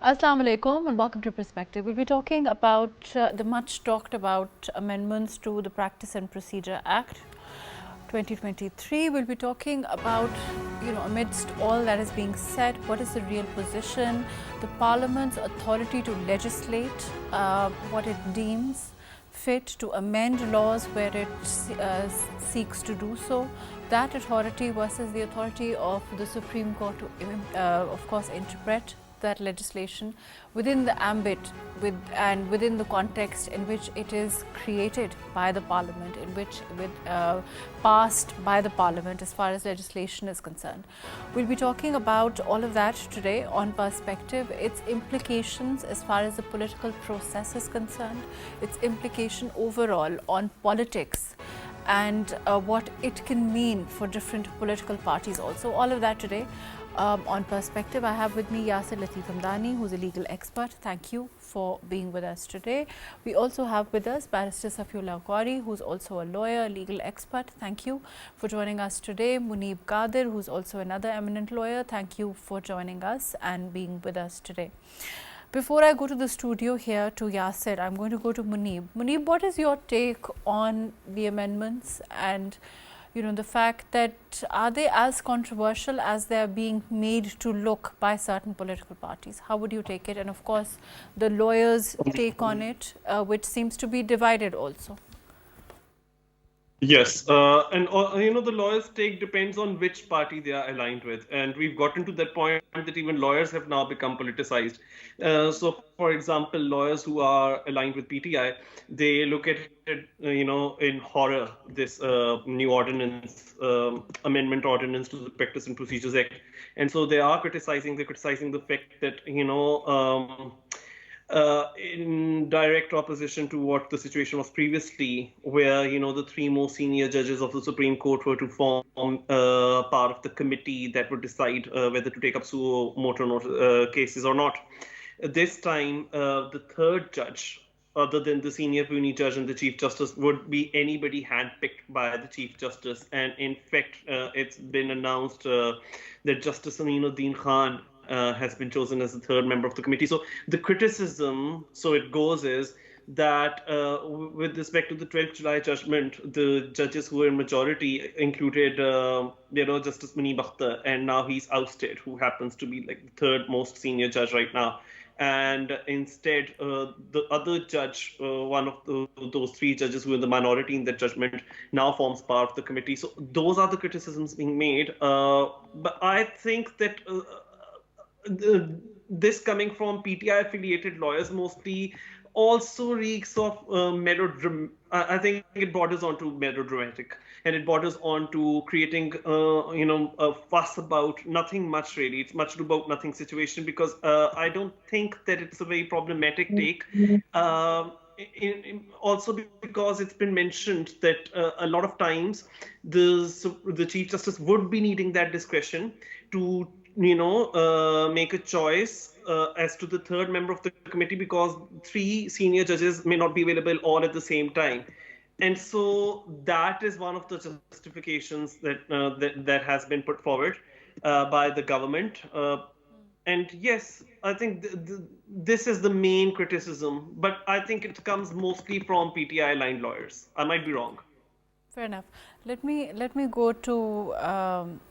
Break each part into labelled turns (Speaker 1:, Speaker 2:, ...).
Speaker 1: Assalamu alaikum and welcome to Perspective. We'll be talking about the much talked about amendments to the Practice and Procedure Act 2023. We'll be talking about, amidst all that is being said, what is the real position, the Parliament's authority to legislate, what it deems fit to amend laws where it seeks to do so, that authority versus the authority of the Supreme Court to, of course, interpret that legislation within the ambit and within the context in which it is created by the Parliament, in which passed by the Parliament as far as legislation is concerned. We'll be talking about all of that today on Perspective, its implications as far as the political process is concerned, its implication overall on politics, and what it can mean for different political parties also. All of that today on Perspective. I have with me Yasser, Latif, Hamdani, who's a legal expert. Thank you for being with us today. We also have with us Barrister Safi, Ghauri, who's also a lawyer, a legal expert. Thank you for joining us today. Muneeb Qadir, who's also another eminent lawyer. Thank you for joining us and being with us today. Before I go to the studio here to Yasser, I'm going to go to Muneeb. Muneeb, what is your take on the amendments and the fact that are they as controversial as they are being made to look by certain political parties? How would you take it? And of course, the lawyers' take on it, which seems to be divided also.
Speaker 2: Yes, the lawyers' take depends on which party they are aligned with, and we've gotten to that point that even lawyers have now become politicized. So, for example, lawyers who are aligned with PTI, they look at it, in horror, this new ordinance, amendment ordinance to the Practice and Procedures Act, and so they're criticizing the fact that in direct opposition to what the situation was previously, where the three most senior judges of the Supreme Court were to form part of the committee that would decide whether to take up suo motu cases or not. This time, the third judge, other than the senior puisne judge and the Chief Justice, would be anybody handpicked by the Chief Justice. And in fact, it's been announced that Justice Aminuddin Khan has been chosen as the third member of the committee. So the criticism, so it goes, is that with respect to the 12th July judgment, the judges who were in majority included, Justice Muneeb Qadir, and now he's ousted, who happens to be like the third most senior judge right now. And instead, the other judge, one of those three judges who were in the minority in that judgment, now forms part of the committee. So those are the criticisms being made. But I think that this coming from PTI affiliated lawyers mostly also reeks of I think it borders on to melodramatic, and it borders on to creating a fuss about nothing much really. It's much about nothing situation, because I don't think that it's a very problematic take. Also because it's been mentioned that a lot of times the Chief Justice would be needing that discretion to make a choice as to the third member of the committee, because three senior judges may not be available all at the same time. And so that is one of the justifications that has been put forward by the government. And yes, I think this is the main criticism, but I think it comes mostly from PTI aligned lawyers. I might be wrong.
Speaker 1: Fair enough. Let me go to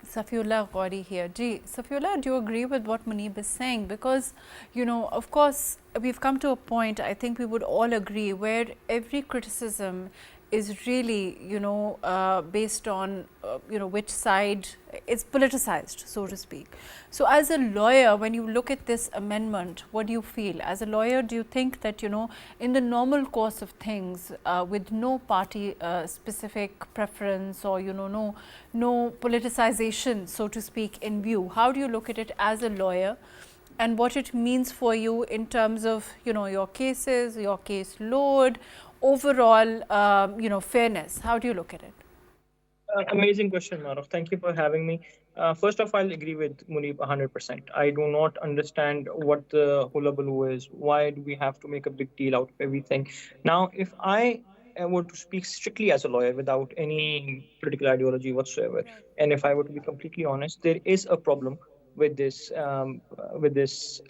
Speaker 1: Safiullah Ghauri here. Safiullah, do you agree with what Muneeb is saying? Because, of course, we've come to a point, I think we would all agree, where every criticism is really, based on, which side it's politicized, so to speak. So as a lawyer, when you look at this amendment, what do you feel? As a lawyer, do you think that, in the normal course of things, with no party specific preference or, no politicization, so to speak, in view, how do you look at it as a lawyer? And what it means for you in terms of, your cases, your case load, overall, fairness. How do you look at it?
Speaker 3: Amazing question, Mahrukh. Thank you for having me. First off, I'll agree with Muneeb 100%. I do not understand what the hullabaloo is. Why do we have to make a big deal out of everything? Now, if I were to speak strictly as a lawyer without any political ideology whatsoever, and if I were to be completely honest, there is a problem with this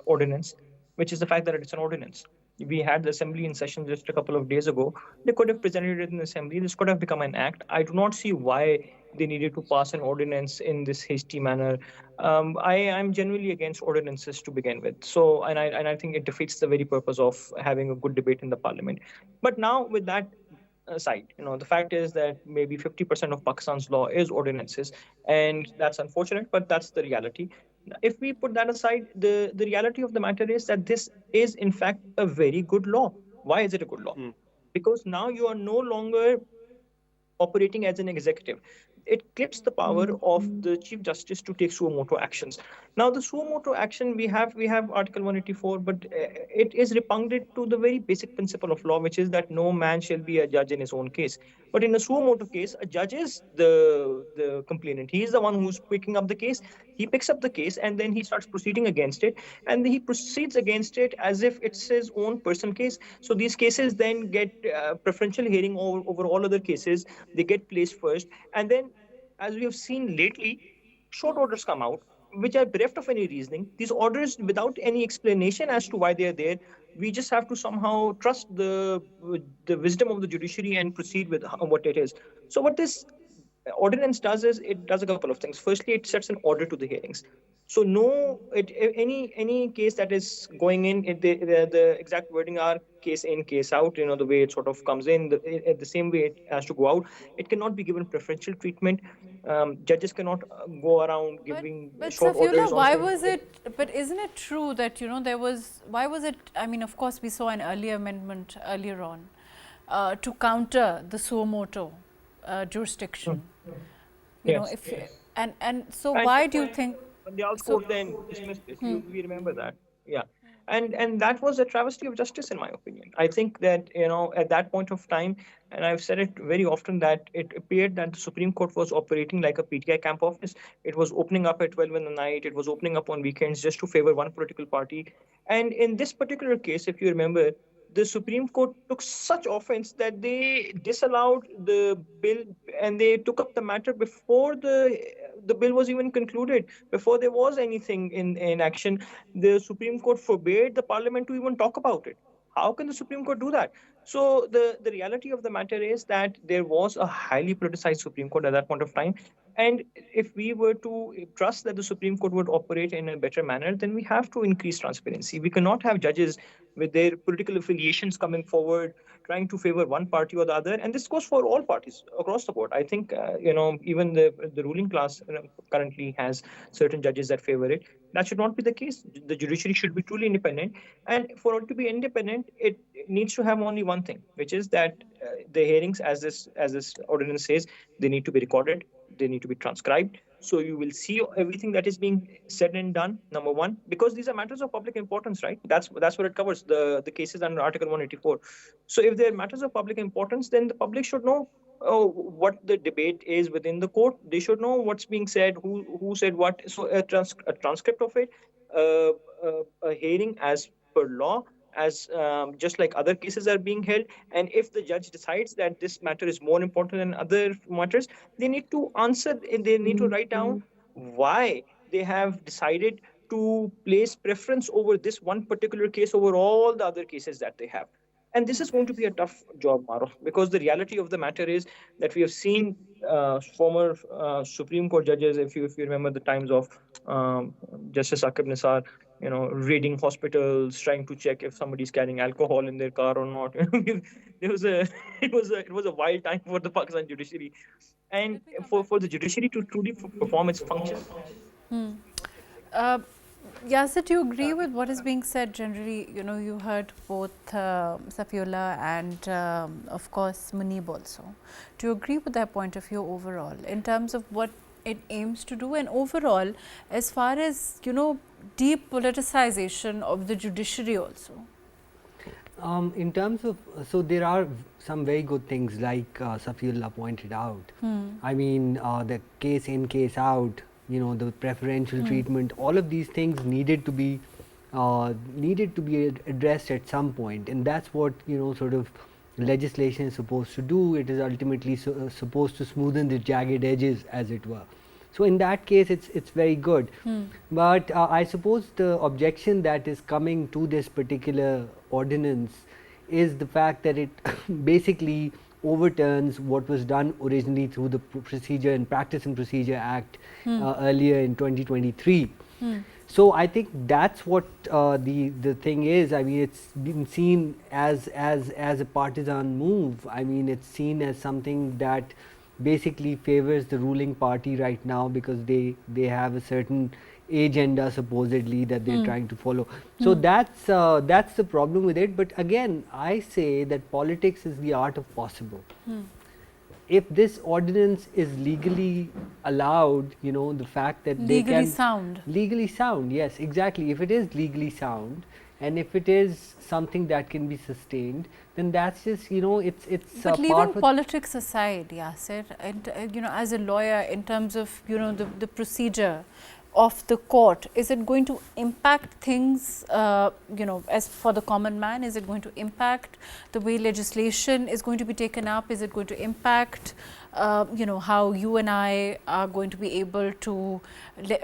Speaker 3: ordinance, which is the fact that it's an ordinance. We had the assembly in session just a couple of days ago. They could have presented it in the assembly. This could have become an act. I do not see why they needed to pass an ordinance in this hasty manner. I am genuinely against ordinances to begin with. So, and I think it defeats the very purpose of having a good debate in the parliament. But now, with that aside, the fact is that maybe 50% of Pakistan's law is ordinances, and that's unfortunate, but that's the reality. If we put that aside, the reality of the matter is that this is in fact a very good law. Why is it a good law? Because now you are no longer operating as an executive. It clips the power of the Chief Justice to take suo motu actions. Now, the suo motu action, we have Article 184, but it is repugnant to the very basic principle of law, which is that no man shall be a judge in his own case. But in a suo motu case, a judge is the complainant. He is the one who's picking up the case. He picks up the case and then he starts proceeding against it, and he proceeds against it as if it's his own personal case. So these cases then get preferential hearing over all other cases. They get placed first, and then, as we have seen lately, short orders come out which are bereft of any reasoning. These orders without any explanation as to why they are there. We just have to somehow trust the wisdom of the judiciary and proceed with what it is. So what this ordinance does is it does a couple of things. Firstly, it sets an order to the hearings. So any case that is going in, the exact wording are case in, case out. The way it sort of comes in, the same way it has to go out. It cannot be given preferential treatment. Judges cannot go around giving short orders.
Speaker 1: Why was it? But isn't it true that there was? Why was it? I mean, of course, we saw an earlier amendment earlier on to counter the suo motu jurisdiction. So why do you think?
Speaker 3: The court then dismissed it. We remember that. Yeah. And that was a travesty of justice, in my opinion. I think that, at that point of time, and I've said it very often, that it appeared that the Supreme Court was operating like a PTI camp office. It was opening up at 12 in the night. It was opening up on weekends just to favor one political party. And in this particular case, if you remember, the Supreme Court took such offense that they disallowed the bill and they took up the matter before the bill was even concluded, before there was anything in action. The Supreme Court forbade the parliament to even talk about it. How can the Supreme Court do that? So the reality of the matter is that there was a highly politicized Supreme Court at that point of time. And if we were to trust that the Supreme Court would operate in a better manner, then we have to increase transparency. We cannot have judges with their political affiliations coming forward, trying to favor one party or the other. And this goes for all parties across the board. I think, even the ruling class currently has certain judges that favor it. That should not be the case. The judiciary should be truly independent. And for it to be independent, it needs to have only one thing, which is that the hearings, as this ordinance says, they need to be recorded. They need to be transcribed. So you will see everything that is being said and done, number one, because these are matters of public importance, right? That's what it covers, the cases under Article 184. So if they're matters of public importance, then the public should know what the debate is within the court. They should know what's being said, who said what. So a transcript of it, a hearing as per law, as just like other cases are being held. And if the judge decides that this matter is more important than other matters, they need to answer, they need to write down why they have decided to place preference over this one particular case over all the other cases that they have. And this is going to be a tough job, Mahrukh, because the reality of the matter is that we have seen former Supreme Court judges, if you remember the times of Justice Aqib Nisar, raiding hospitals, trying to check if somebody's carrying alcohol in their car or not. It was a wild time for the Pakistan judiciary, and for the judiciary to truly perform its function.
Speaker 1: Yasser, do you agree with what is being said generally? You heard both Safiullah and, of course, Muneeb also. Do you agree with their point of view overall in terms of what it aims to do, and overall as far as deep politicization of the judiciary also?
Speaker 4: In terms of, so there are some very good things like Safiullah pointed out. I mean, the case in, case out, the preferential treatment, all of these things needed to be addressed at some point, and that's what sort of legislation is supposed to do. It is ultimately supposed to smoothen the jagged edges, as it were. So in that case, it's very good. But I suppose the objection that is coming to this particular ordinance is the fact that it basically overturns what was done originally through the Procedure and Practice and Procedure Act earlier in 2023. So I think that's what the thing is. I mean, it's been seen as a partisan move. I mean, it's seen as something that basically favors the ruling party right now because they have a certain agenda supposedly that they're trying to follow. So that's the problem with it. But again, I say that politics is the art of possible. If this ordinance is legally allowed, you know, the fact that they can legally sound, yes, exactly. If it is legally sound, and if it is something that can be sustained, then that's just, you know, it's.
Speaker 1: But leaving politics aside, Yasser, and you know, as a lawyer, in terms of, you know, the procedure of the court, is it going to impact things, you know, as for the common man? Is it going to impact the way legislation is going to be taken up? Is it going to impact, you know, how you and I are going to be able to,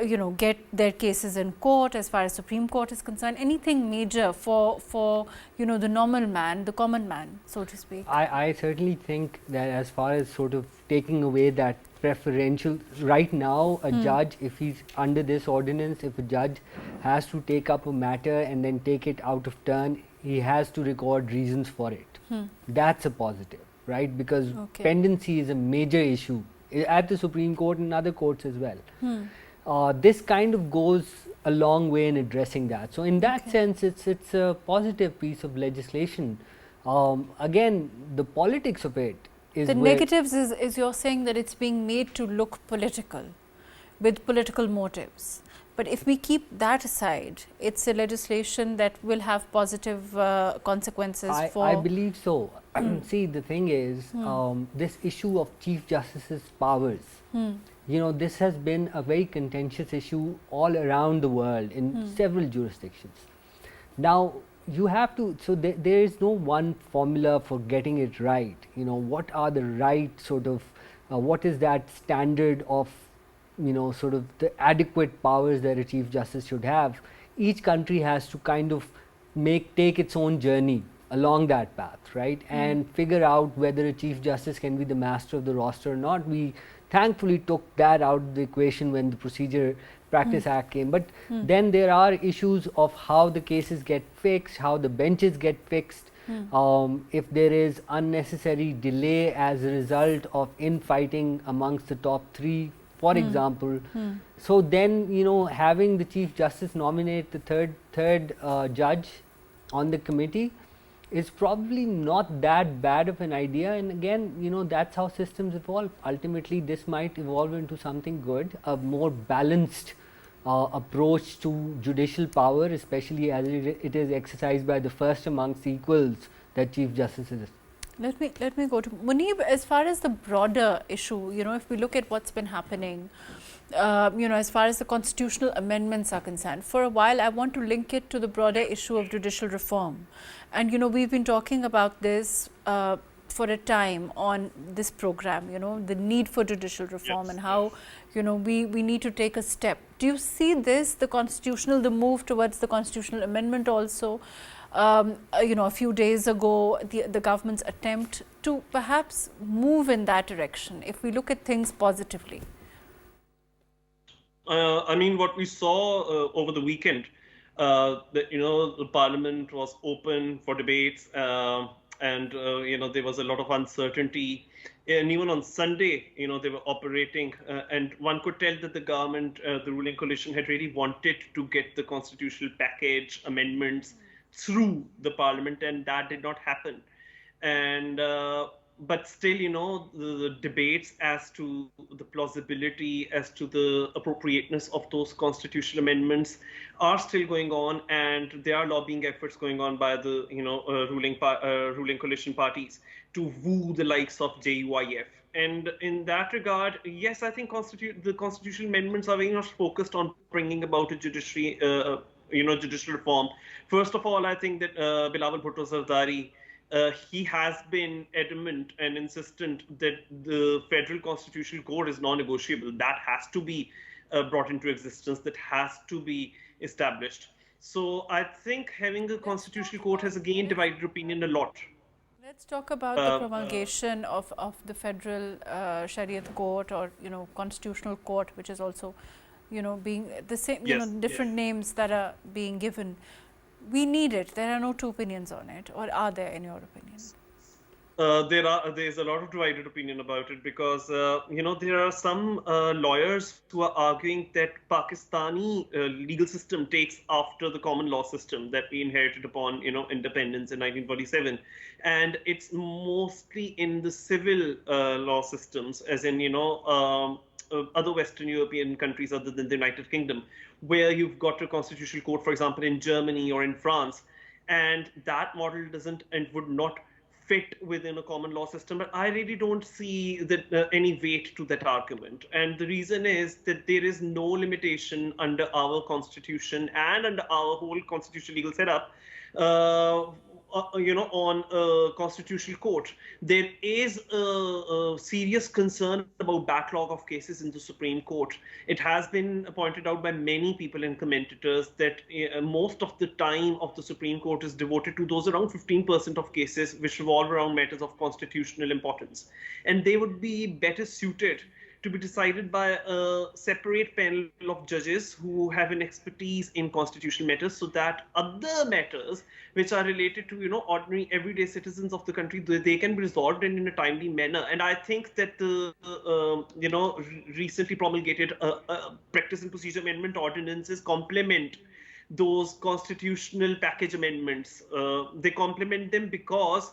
Speaker 1: you know, get their cases in court as far as Supreme Court is concerned? Anything major for you know, the normal man, the common man, so to speak?
Speaker 4: I certainly think that as far as sort of taking away that preferential, right now a judge, if he's under this ordinance, if a judge has to take up a matter and then take it out of turn, he has to record reasons for it. That's a positive, right? Because pendency is a major issue at the Supreme Court and other courts as well. This kind of goes a long way in addressing that. So in that sense, it's a positive piece of legislation. Again, the politics of it is
Speaker 1: the negatives is you're saying that it's being made to look political, with political motives. But if we keep that aside, it's a legislation that will have positive consequences for.
Speaker 4: I believe so. See, the thing is, this issue of Chief Justice's powers, you know, this has been a very contentious issue all around the world in several jurisdictions. Now, you have to, so there is no one formula for getting it right. You know, what are the right sort of, what is that standard of, you know, sort of the adequate powers that a Chief Justice should have? Each country has to kind of take its own journey along that path, right? And figure out whether a Chief Justice can be the master of the roster or not. We thankfully took that out of the equation when the Procedure Practice Act came. But then there are issues of how the cases get fixed, how the benches get fixed, if there is unnecessary delay as a result of infighting amongst the top three, for example. So then, you know, having the Chief Justice nominate the third judge on the committee is probably not that bad of an idea. And again, you know, that's how systems evolve. Ultimately, this might evolve into something good, a more balanced approach to judicial power, especially as it is exercised by the first amongst equals that Chief Justice is.
Speaker 1: Let me go to Muneeb. As far as the broader issue, you know, if we look at what's been happening, you know, as far as the constitutional amendments are concerned, for a while I want to link it to the broader issue of judicial reform. And, you know, we've been talking about this for a time on this program, you know, the need for judicial reform and how, you know, we need to take a step. Do you see this, the move towards the constitutional amendment also? You know, a few days ago, the government's attempt to perhaps move in that direction, if we look at things positively?
Speaker 2: I mean, what we saw over the weekend, that, you know, the parliament was open for debates, and you know, there was a lot of uncertainty, and even on Sunday, you know, they were operating, and one could tell that the government, the ruling coalition, had really wanted to get the constitutional package amendments through the parliament, and that did not happen. And but still, you know, the debates as to the plausibility, as to the appropriateness of those constitutional amendments are still going on, and there are lobbying efforts going on by the, you know, ruling coalition parties to woo the likes of JUIF. And in that regard, yes, I think the constitutional amendments are very much focused on bringing about a judiciary, you know, judicial reform. First of all, I think that Bilawal Bhutto Zardari he has been adamant and insistent that the Federal Constitutional Code is non-negotiable. That has to be brought into existence. That has to be established. So I think having a constitutional court has again divided opinion a lot.
Speaker 1: Let's talk about the promulgation of the federal Shariat court, or constitutional court, which is also being the same, different names that are being given. We need it. There are no two opinions on it, or are there, in your opinion?
Speaker 2: There's a lot of divided opinion about it, because there are some lawyers who are arguing that Pakistani legal system takes after the common law system that we inherited upon independence in 1947, and it's mostly in the civil law systems, as in other Western European countries other than the United Kingdom, where you've got a constitutional court, for example, in Germany or in France, and that model doesn't and would not fit within a common law system. But I really don't see that any weight to that argument. And the reason is that there is no limitation under our constitution and under our whole constitutional legal setup on a constitutional court. There is a serious concern about backlog of cases in the Supreme Court. It has been pointed out by many people and commentators that most of the time of the Supreme Court is devoted to those around 15% of cases which revolve around matters of constitutional importance. And they would be better suited to be decided by a separate panel of judges who have an expertise in constitutional matters, so that other matters which are related to ordinary everyday citizens of the country, they can be resolved in a timely manner. And I think that the recently promulgated practice and procedure amendment ordinances complement those constitutional package amendments. They complement them because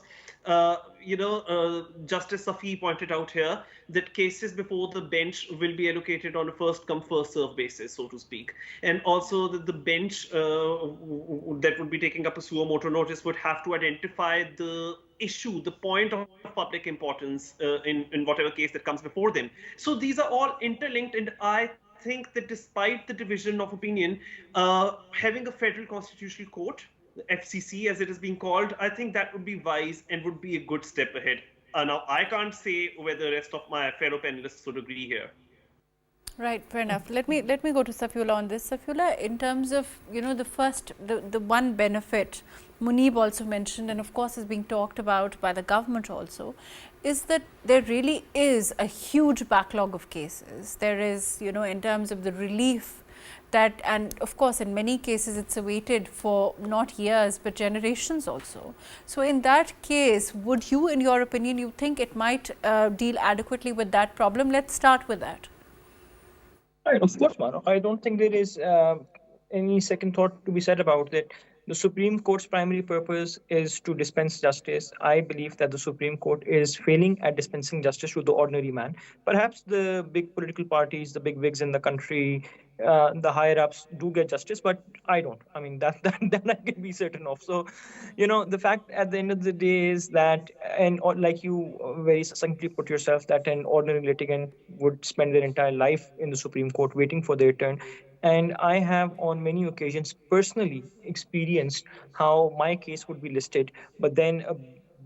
Speaker 2: Justice Safi pointed out here that cases before the bench will be allocated on a first come first serve basis, so to speak. And also that the bench that would be taking up a suo motu notice would have to identify the issue, the point of public importance in whatever case that comes before them. So these are all interlinked, and I think that despite the division of opinion, having a federal constitutional court, FCC as it is being called, I think that would be wise and would be a good step ahead. Now, I can't say whether the rest of my fellow panelists would agree here.
Speaker 1: Right, fair enough. Let me go to Safiullah on this. Safiullah, in terms of the one benefit Muneeb also mentioned, and of course is being talked about by the government also, is that there really is a huge backlog of cases. There is, in terms of the relief that, and of course in many cases it's awaited for not years but generations also. So in that case, would you, in your opinion, you think it might deal adequately with that problem? Let's start with that.
Speaker 3: Right, of course, Mahrukh. I don't think there is any second thought to be said about it. The Supreme Court's primary purpose is to dispense justice. I believe that the Supreme Court is failing at dispensing justice to the ordinary man. Perhaps the big political parties, the big wigs in the country, the higher ups do get justice, but I don't. I mean, that I can be certain of. So, the fact at the end of the day is that, and like you very succinctly put yourself, that an ordinary litigant would spend their entire life in the Supreme Court waiting for their turn. And I have on many occasions personally experienced how my case would be listed, but then a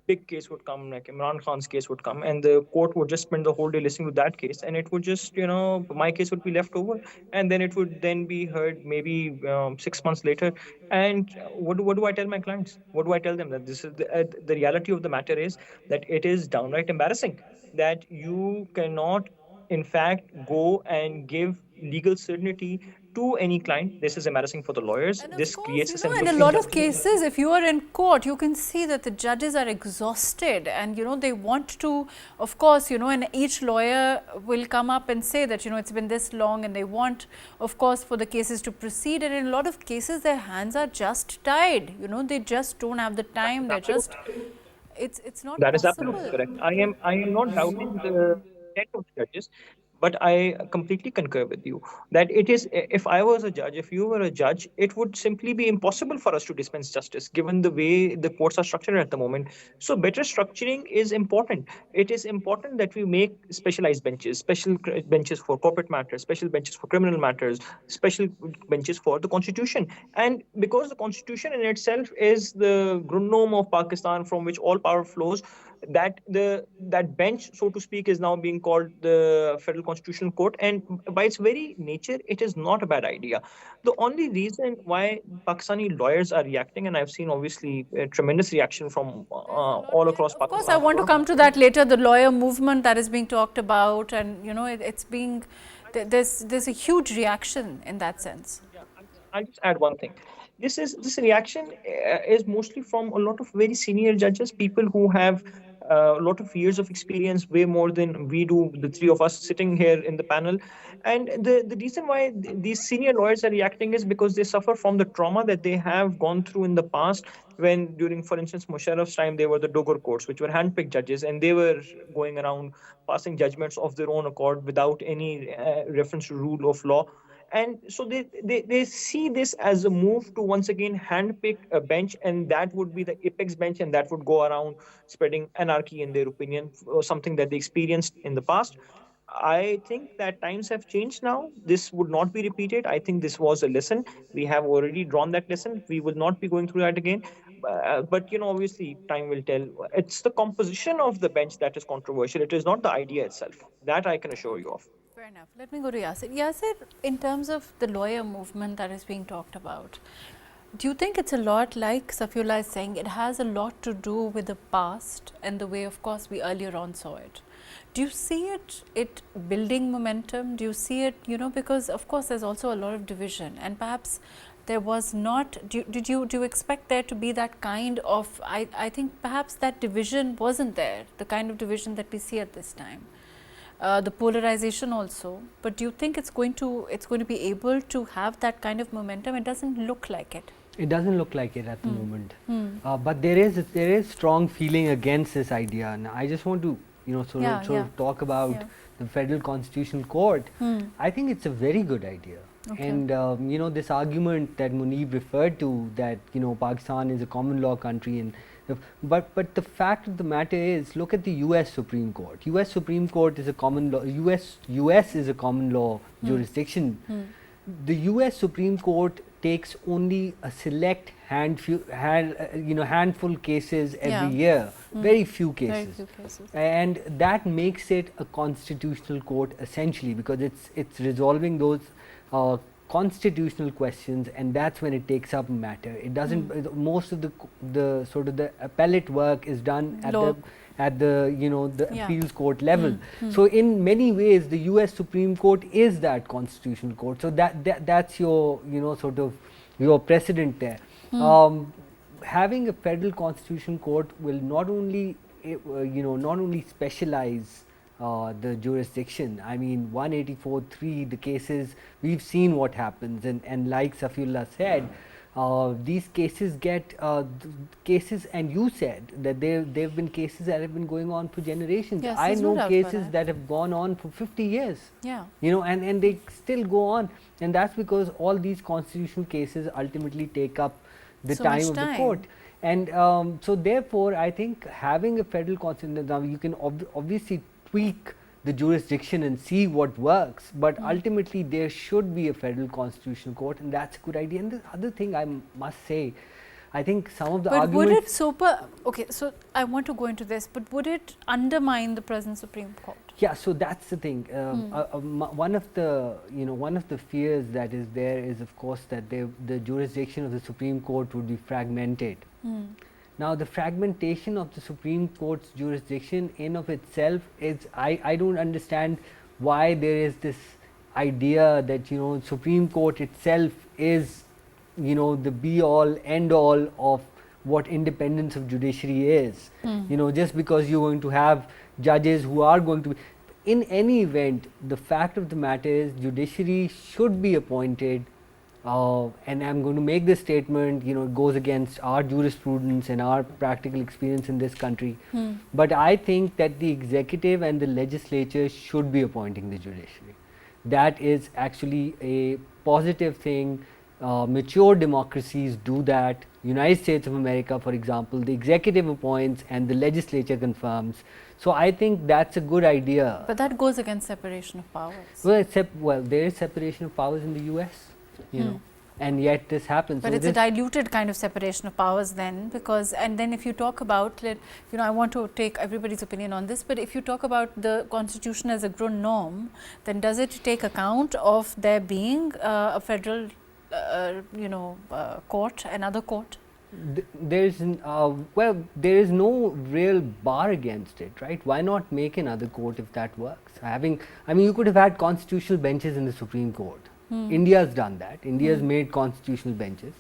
Speaker 3: big case would come, like Imran Khan's case would come, and the court would just spend the whole day listening to that case, and it would just, my case would be left over, and then it would then be heard maybe 6 months later. And what do I tell my clients? What do I tell them? That this is the reality of the matter is that it is downright embarrassing that you cannot, in fact, go and give legal certainty to any client. This is embarrassing for the lawyers.
Speaker 1: And
Speaker 3: this creates a sense
Speaker 1: in a lot of cases, if you are in court, you can see that the judges are exhausted, and they want to, of course, and each lawyer will come up and say that it's been this long, and they want, of course, for the cases to proceed. And in a lot of cases, their hands are just tied. They just don't have the time. They're just, it's not.
Speaker 3: That
Speaker 1: possible.
Speaker 3: Is absolutely correct. I am not doubting the intent of judges, But I completely concur with you that it is, if I was a judge, if you were a judge, it would simply be impossible for us to dispense justice given the way the courts are structured at the moment. So better structuring is important. It is important that we make specialized benches, benches for corporate matters, special benches for criminal matters, special benches for the constitution. And because the constitution in itself is the grundnome of Pakistan from which all power flows, that bench, so to speak, is now being called the Federal Constitutional Court, and by its very nature, it is not a bad idea. The only reason why Pakistani lawyers are reacting, and I've seen obviously a tremendous reaction from all across
Speaker 1: Of course,
Speaker 3: Pakistan.
Speaker 1: I want to come to that later. The lawyer movement that is being talked about, and it's being there's a huge reaction in that sense.
Speaker 3: Yeah, I'll just add one thing. This reaction is mostly from a lot of very senior judges, people who have a lot of years of experience, way more than we do, the three of us sitting here in the panel. And the reason why these senior lawyers are reacting is because they suffer from the trauma that they have gone through in the past, when during, for instance, Musharraf's time, they were the Dogar courts, which were handpicked judges, and they were going around passing judgments of their own accord without any reference to rule of law. And so they see this as a move to once again handpick a bench, and that would be the apex bench, and that would go around spreading anarchy, in their opinion, or something that they experienced in the past. I think that times have changed now. This would not be repeated. I think this was a lesson. We have already drawn that lesson. We will not be going through that again. But obviously, time will tell. It's the composition of the bench that is controversial. It is not the idea itself. That I can assure you of.
Speaker 1: Fair enough. Let me go to Yasser. Yasser, in terms of the lawyer movement that is being talked about, do you think it's a lot like Safiullah is saying, it has a lot to do with the past and the way, of course, we earlier on saw it? Do you see it building momentum? Do you see it, because of course there's also a lot of division, and perhaps there was not, do you expect there to be that kind of, I think perhaps that division wasn't there, the kind of division that we see at this time. The polarization also, but do you think it's going to be able to have that kind of momentum? It doesn't look like it.
Speaker 4: It doesn't look like it at the moment, but there is strong feeling against this idea, and I just want to sort of talk about the Federal Constitutional Court. I think it's a very good idea. Okay. And this argument that Muneeb referred to, that Pakistan is a common law country, and but the fact of the matter is, look at the US Supreme Court. US Supreme Court is a common law. US is a common law jurisdiction. The US Supreme Court takes only a select handful cases every year, very few cases, and that makes it a constitutional court essentially, because it's resolving those constitutional questions, and that's when it takes up matter. It doesn't. Most of the sort of the appellate work is done at the appeals court level. So in many ways, the US Supreme Court is that constitutional court. So that's your sort of your precedent there. Having a federal constitutional court will not only specialize the jurisdiction. I mean, 184(3), the cases, we've seen what happens, and like Safiullah said, these cases get cases, and you said that there have been cases that have been going on for generations.
Speaker 1: Yes,
Speaker 4: I know cases that have gone on for 50 years. Yeah. And they still go on, and that's because all these constitutional cases ultimately take up the time of the court. And so therefore, I think having a federal constitution, now you can obviously tweak the jurisdiction and see what works, but ultimately there should be a federal constitutional court, and that's a good idea. And the other thing I must say, I think some of the arguments.
Speaker 1: But would it okay, so I want to go into this, but would it undermine the present Supreme Court?
Speaker 4: Yeah, so that's the thing. One of the fears that is there is, of course, that the jurisdiction of the Supreme Court would be fragmented. Now, the fragmentation of the Supreme Court's jurisdiction in of itself is, I don't understand why there is this idea that Supreme Court itself is the be all end all of what independence of judiciary is. Just because you're going to have judges who are going to be, in any event, the fact of the matter is judiciary should be appointed and I'm going to make this statement, it goes against our jurisprudence and our practical experience in this country. But I think that the executive and the legislature should be appointing the judiciary. That is actually a positive thing. Mature democracies do that. United States of America, for example, the executive appoints and the legislature confirms. So I think that's a good idea.
Speaker 1: But that goes against separation of powers.
Speaker 4: Well, there is separation of powers in the US, and yet this happens.
Speaker 1: But
Speaker 4: so
Speaker 1: it's a diluted kind of separation of powers then, because, and then if you talk about, I want to take everybody's opinion on this, but if you talk about the constitution as a grown norm, then does it take account of there being a federal, court, another court?
Speaker 4: There is no real bar against it, right? Why not make another court if that works? You could have had constitutional benches in the Supreme Court. India's done that. India's made constitutional benches,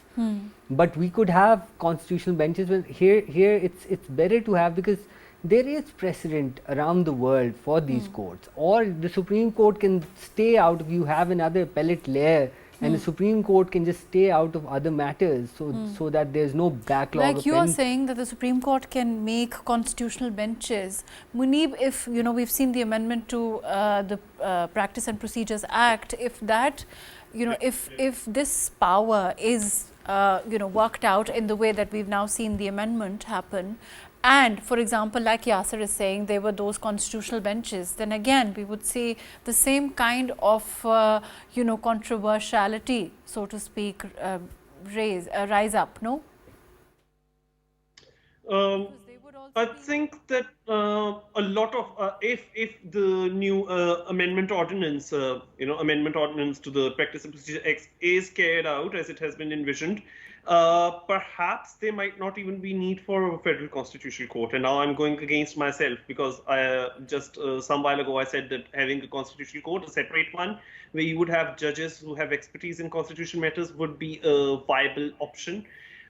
Speaker 4: but we could have constitutional benches. But here it's better to have, because there is precedent around the world for these courts, or the Supreme Court can stay out if you have another appellate layer. And the Supreme Court can just stay out of other matters, so that there's no backlog.
Speaker 1: Like you are saying that the Supreme Court can make constitutional benches. Muneeb, if we've seen the amendment to the Practice and Procedures Act, if that, if this power is worked out in the way that we've now seen the amendment happen, and for example, like Yasser is saying, there were those constitutional benches, then again we would see the same kind of controversiality, so to speak, rise up, no?
Speaker 2: I think that a lot of if the new amendment ordinance, amendment ordinance to the Practice and Procedure Act is carried out as it has been envisioned, perhaps there might not even be need for a federal constitutional court. And now I'm going against myself, because just some while ago I said that having a constitutional court, a separate one, where you would have judges who have expertise in constitutional matters, would be a viable option.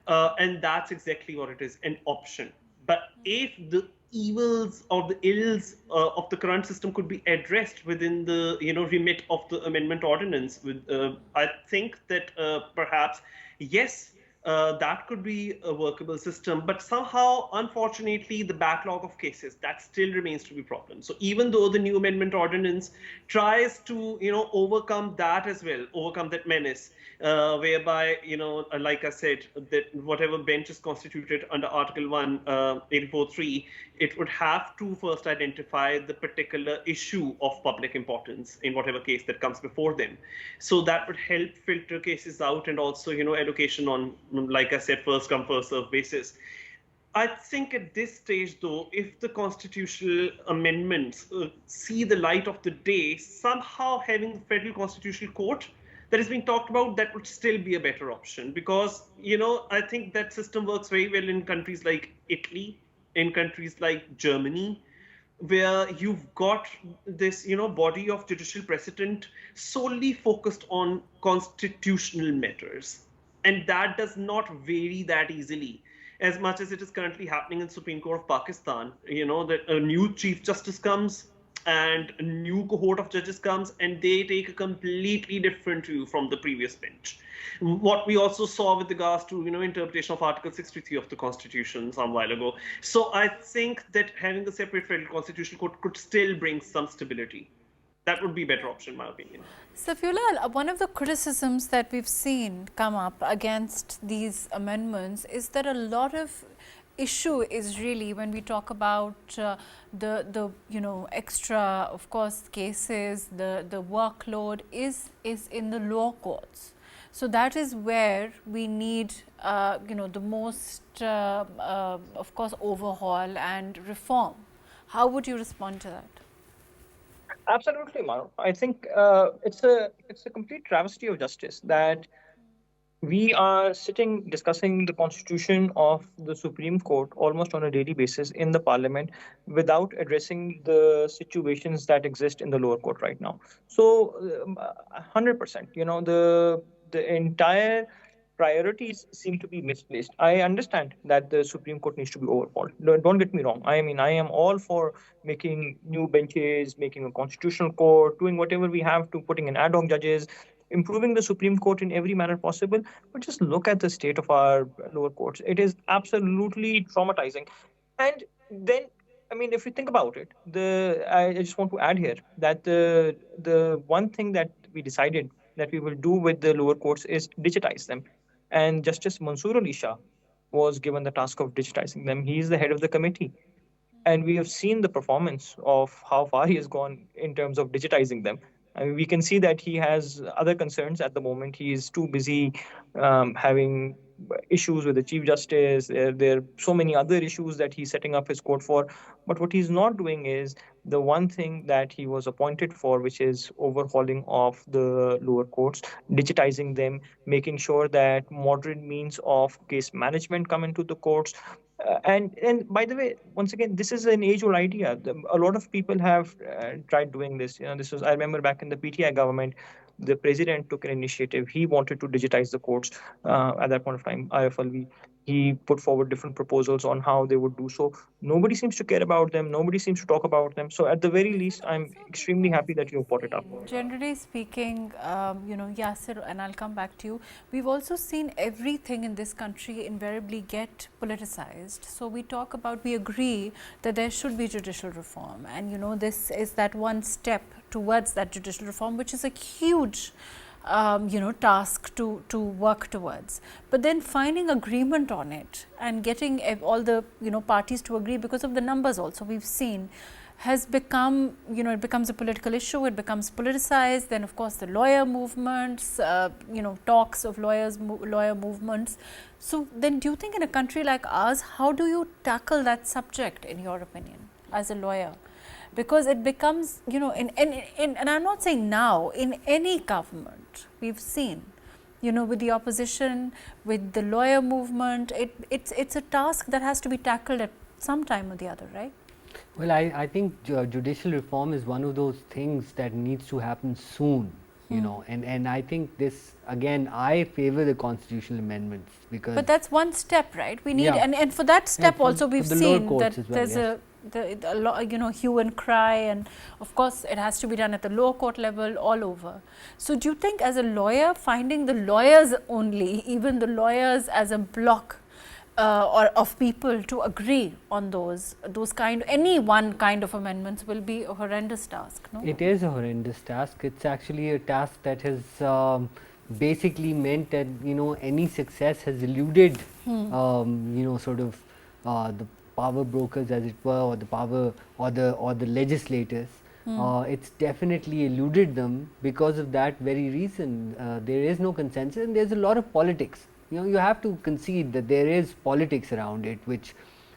Speaker 2: And that's exactly what it is, an option. But if the evils or the ills of the current system could be addressed within the remit of the amendment ordinance, I think that perhaps yes, that could be a workable system, but somehow, unfortunately, the backlog of cases, that still remains to be a problem. So even though the new amendment ordinance tries to, overcome that as well, overcome that menace, whereby, like I said, that whatever bench is constituted under Article 1, 84.3, it would have to first identify the particular issue of public importance in whatever case that comes before them. So that would help filter cases out, and also, allocation on, like I said, first come, first serve basis. I think at this stage, though, if the constitutional amendments see the light of the day, somehow having the Federal Constitutional Court that is being talked about, that would still be a better option, because, I think that system works very well in countries like Italy, in countries like Germany, where you've got this, body of judicial precedent solely focused on constitutional matters. And that does not vary that easily, as much as it is currently happening in Supreme Court of Pakistan. That a new Chief Justice comes and a new cohort of judges comes, and they take a completely different view from the previous bench. What we also saw with regards to, interpretation of Article 63 of the Constitution some while ago. So I think that having a separate federal constitutional court could still bring some stability. That would be a better option, in my opinion.
Speaker 1: Safiullah, one of the criticisms that we've seen come up against these amendments is that a lot of issue is really, when we talk about the extra, of course, cases, the workload is in the lower courts. So that is where we need the most of course overhaul and reform. How would you respond to that?
Speaker 3: Absolutely, Mahrukh. I think it's a complete travesty of justice that we are sitting discussing the constitution of the Supreme Court almost on a daily basis in the parliament without addressing the situations that exist in the lower court right now. So 100%, the entire priorities seem to be misplaced. I understand that the Supreme Court needs to be overhauled. Don't get me wrong. I mean, I am all for making new benches, making a constitutional court, doing whatever we have to, putting in ad hoc judges. improving the Supreme Court in every manner possible. But just look at the state of our lower courts. It is absolutely traumatizing. And then, I mean, if you think about it, I just want to add here that the one thing that we decided that we will do with the lower courts is digitize them. And Justice Mansoor Ali Shah was given the task of digitizing them. He is the head of the committee, and we have seen the performance of how far he has gone in terms of digitizing them. I mean, we can see that he has other concerns at the moment. He is too busy having issues with the Chief Justice. There are so many other issues that he's setting up his court for. But what he's not doing is the one thing that he was appointed for, which is overhauling of the lower courts, digitizing them, making sure that modern means of case management come into the courts. And by the way, once again, this is an age-old idea. A lot of people have tried doing this. This was, I remember back in the PTI government, the president took an initiative. He wanted to digitize the courts at that point of time. IFLV. He put forward different proposals on how they would do so. Nobody seems to care about them. Nobody seems to talk about them. So at the very least, I'm extremely happy that you brought it up.
Speaker 1: Generally speaking, Yasser, and I'll come back to you, we've also seen everything in this country invariably get politicized. So we talk about, we agree that there should be judicial reform, and this is that one step towards that judicial reform, which is a huge task to work towards. But then finding agreement on it and getting all the parties to agree, because of the numbers also we've seen, has become, it becomes a political issue, it becomes politicized. Then of course the lawyer movements, talks of lawyer movements. So then do you think in a country like ours, how do you tackle that subject, in your opinion, as a lawyer? Because it becomes, and I'm not saying now, in any government we've seen, with the opposition, with the lawyer movement, it's a task that has to be tackled at some time or the other, right?
Speaker 4: Well, I think judicial reform is one of those things that needs to happen soon, and I think this, again, I favor the constitutional amendments, because.
Speaker 1: But that's one step, right? We need, and for that step also we've seen that there's a lot, hue and cry, and of course it has to be done at the lower court level all over. So do you think, as a lawyer, finding the lawyers only, even the lawyers as a block or of people to agree on those any one kind of amendments will be a horrendous task, no?
Speaker 4: It is a horrendous task. It's actually a task that has basically meant that any success has eluded sort of the power brokers, as it were, or the power or the legislators. It's definitely eluded them because of that very reason. There is no consensus, and there's a lot of politics. You have to concede that there is politics around it, which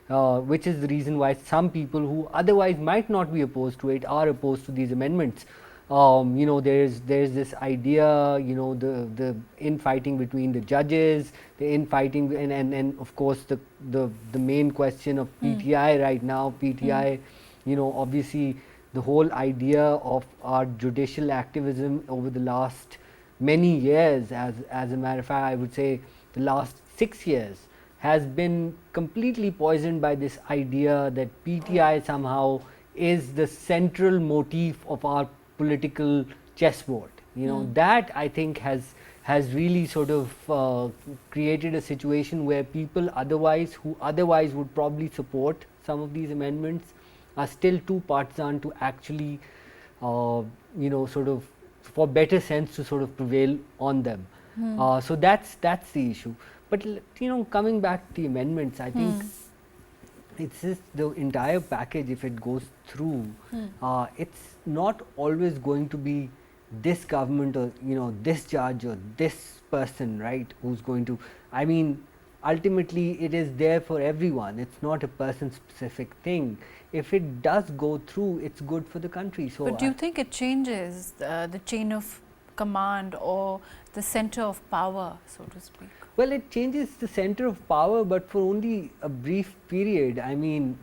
Speaker 4: is the reason why some people who otherwise might not be opposed to it are opposed to these amendments. There's this idea, the infighting between the judges, the infighting, and of course the main question of PTI right now. PTI, obviously the whole idea of our judicial activism over the last many years, as a matter of fact, I would say the last 6 years, has been completely poisoned by this idea that PTI somehow is the central motif of our political chessboard. That, I think, has really sort of created a situation where people who otherwise would probably support some of these amendments are still too partisan to actually sort of, for better sense, to sort of prevail on them. So that's the issue. But coming back to the amendments, I think it's just the entire package. If it goes through, it's not always going to be this government or this judge or this person, right, who's going to. I mean, ultimately it is there for everyone. It's not a person specific thing. If it does go through, it's good for the country. So
Speaker 1: but do you think it changes the chain of command or the center of power, so to speak?
Speaker 4: Well, it changes the center of power, but for only a brief period. I mean,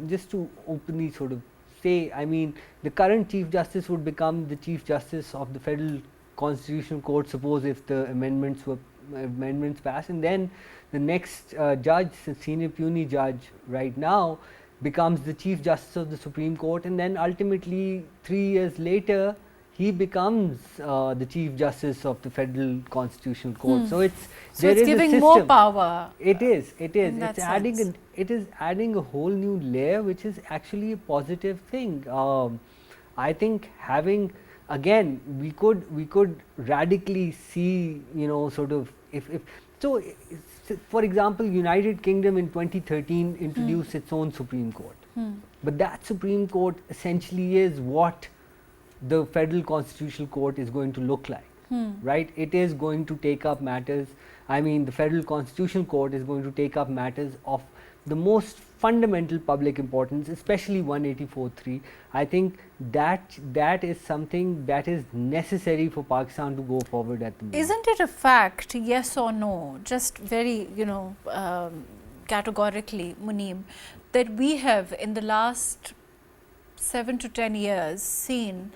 Speaker 4: just to openly sort of say, I mean, the current Chief Justice would become the Chief Justice of the Federal Constitutional Court, suppose if the amendments pass, and then the next judge, the senior puisne judge right now, becomes the Chief Justice of the Supreme Court, and then ultimately 3 years later he becomes the Chief Justice of the Federal Constitutional Court. So it's
Speaker 1: So it's giving more power.
Speaker 4: It is.
Speaker 1: It's
Speaker 4: adding it is adding a whole new layer, which is actually a positive thing. I think having, again, we could radically see, sort of if so. For example, United Kingdom in 2013 introduced its own Supreme Court, but that Supreme Court essentially is what the Federal Constitutional Court is going to look like, right? It is going to take up matters. I mean, the Federal Constitutional Court is going to take up matters of the most fundamental public importance, especially 184(3). I think that is something that is necessary for Pakistan to go forward at the moment.
Speaker 1: Isn't it a fact, yes or no, just very, categorically, Muneeb, that we have in the last 7 to 10 years seen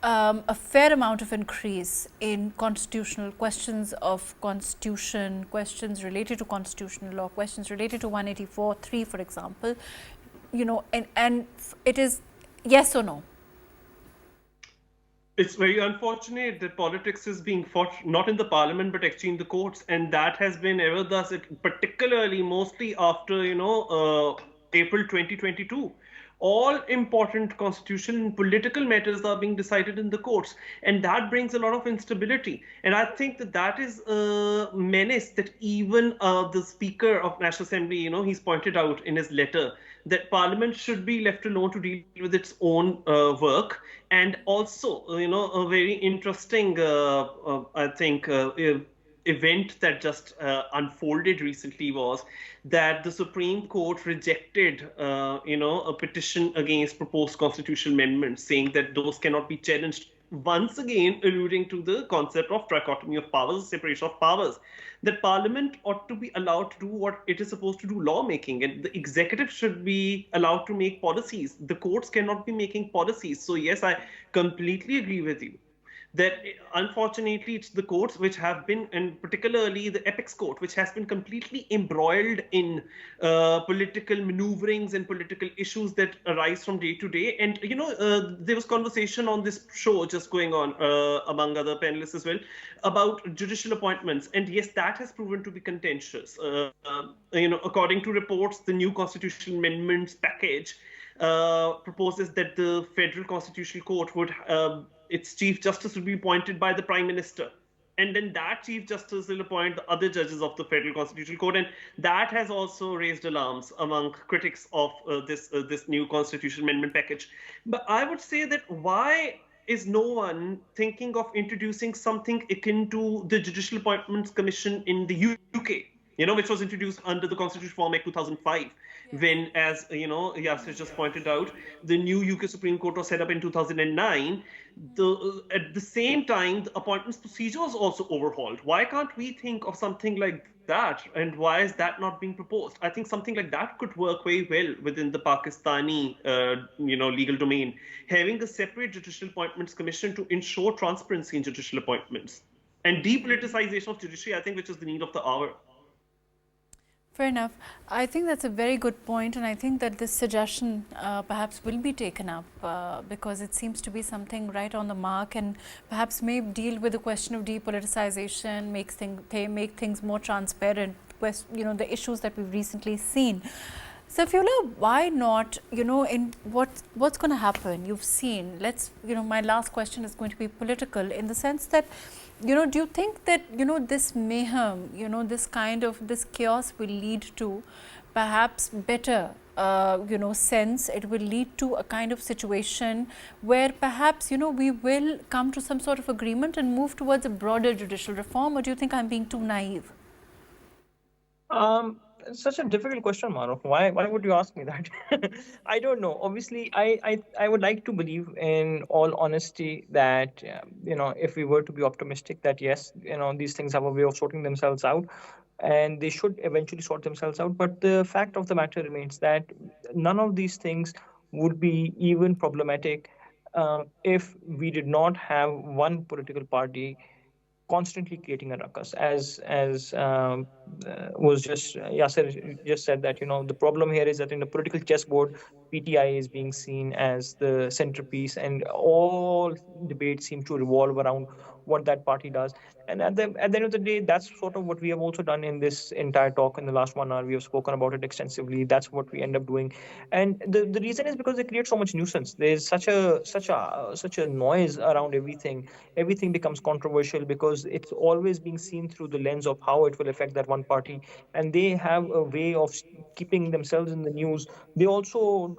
Speaker 1: a fair amount of increase in constitutional questions of constitution, questions related to constitutional law, questions related to 184(3), for example, and it is yes or no?
Speaker 2: It's very unfortunate that politics is being fought not in the parliament but actually in the courts, and that has been ever thus, particularly mostly after April 2022. All important constitutional and political matters are being decided in the courts, and that brings a lot of instability. And I think that is a menace that even the Speaker of National Assembly, he's pointed out in his letter that Parliament should be left alone to deal with its own work. And also, a very interesting, I think, event that just unfolded recently was that the Supreme Court rejected, a petition against proposed constitutional amendments, saying that those cannot be challenged, once again alluding to the concept of trichotomy of powers, separation of powers, that Parliament ought to be allowed to do what it is supposed to do, lawmaking, and the executive should be allowed to make policies. The courts cannot be making policies. So yes, I completely agree with you that unfortunately it's the courts which have been, and particularly the apex court, which has been completely embroiled in political maneuverings and political issues that arise from day to day. And there was conversation on this show just going on among other panelists as well about judicial appointments, and yes, that has proven to be contentious. According to reports, the new constitutional amendments package proposes that the Federal Constitutional Court would its Chief Justice would be appointed by the Prime Minister. And then that Chief Justice will appoint the other judges of the Federal Constitutional Court. And that has also raised alarms among critics of this new constitutional amendment package. But I would say that why is no one thinking of introducing something akin to the Judicial Appointments Commission in the UK, which was introduced under the Constitutional Reform Act 2005. When, as Yasser just pointed out, the new UK Supreme Court was set up in 2009. At the same time, the appointments procedure was also overhauled. Why can't we think of something like that? And why is that not being proposed? I think something like that could work very well within the Pakistani, legal domain. Having a separate Judicial Appointments Commission to ensure transparency in judicial appointments and depoliticization of judiciary, I think, which is the need of the hour.
Speaker 1: Fair enough. I think that's a very good point, and I think that this suggestion perhaps will be taken up because it seems to be something right on the mark, and perhaps may deal with the question of depoliticization, make things more transparent, the issues that we've recently seen. Safiullah, why not, in what's going to happen? You've seen, my last question is going to be political in the sense that, do you think that, this mayhem, this chaos will lead to perhaps better, sense? It will lead to a kind of situation where perhaps, we will come to some sort of agreement and move towards a broader judicial reform, or do you think I'm being too naive?
Speaker 3: It's such a difficult question, Mahrukh. Why would you ask me that? I don't know. Obviously, I would like to believe, in all honesty, that if we were to be optimistic, that yes, these things have a way of sorting themselves out, and they should eventually sort themselves out. But the fact of the matter remains that none of these things would be even problematic if we did not have one political party constantly creating a ruckus, as was just Yasser just said that the problem here is that in the political chessboard PTI is being seen as the centerpiece, and all debates seem to revolve around what that party does. And at the end of the day, that's sort of what we have also done in this entire talk in the last 1 hour. We have spoken about it extensively. That's what we end up doing, and the reason is because they create so much nuisance. There's such a noise around everything. Everything becomes controversial because it's always being seen through the lens of how it will affect that one party, and they have a way of keeping themselves in the news. They also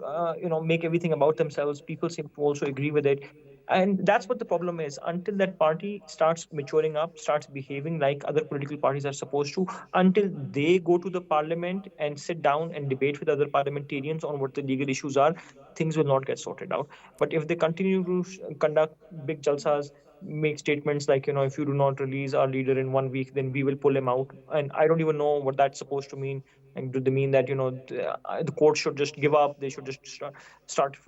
Speaker 3: make everything about themselves. People seem to also agree with it, and that's what the problem is. Until that party starts maturing up, starts behaving like other political parties are supposed to, until they go to the parliament and sit down and debate with other parliamentarians on what the legal issues are, things will not get sorted out. But if they continue to conduct big jalsas, make statements like, if you do not release our leader in 1 week, then we will pull him out. And I don't even know what that's supposed to mean. And do they mean that the court should just give up? They should just start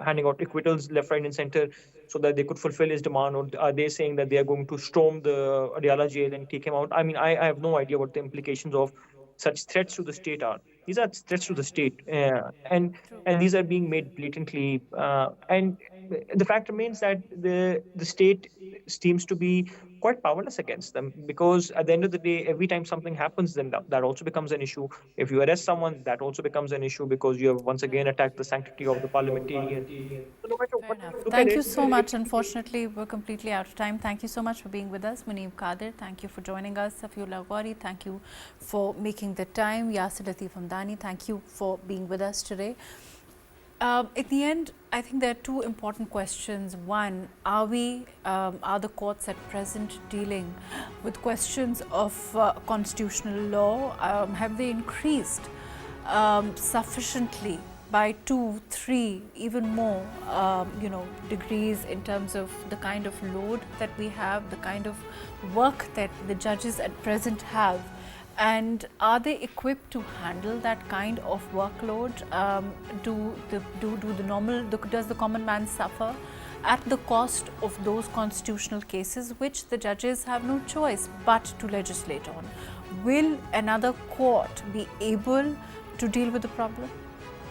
Speaker 3: handing out acquittals left, right, and center so that they could fulfill his demand? Or are they saying that they are going to storm the Adiala jail and take him out? I mean, I have no idea what the implications of such threats to the state are. These are threats to the state, and these are being made blatantly. And the fact remains that the state seems to be quite powerless against them, because at the end of the day, every time something happens, then that also becomes an issue. If you arrest someone, that also becomes an issue because you have once again attacked the sanctity of the parliamentarian. So no matter
Speaker 1: Fair
Speaker 3: what
Speaker 1: enough.
Speaker 3: you look at
Speaker 1: Thank you
Speaker 3: it,
Speaker 1: so much. Unfortunately, we're completely out of time. Thank you so much for being with us. Muneeb Qadir, thank you for joining us. Safi Ghauri, thank you for making the time. Yasser, Latif, Hamdani, thank you for being with us today. At the end, I think there are two important questions. One, are the courts at present dealing with questions of constitutional law? Have they increased sufficiently by 2, 3, even more, degrees in terms of the kind of load that we have, the kind of work that the judges at present have? And are they equipped to handle that kind of workload? Does the common man suffer at the cost of those constitutional cases which the judges have no choice but to legislate on? Will another court be able to deal with the problem?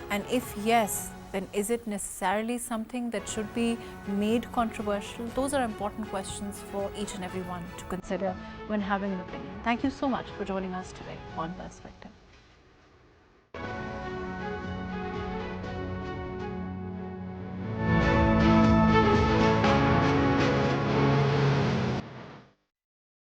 Speaker 1: And if yes, then is it necessarily something that should be made controversial? Those are important questions for each and every one to consider when having an opinion. Thank you so much for joining us today on Perspective.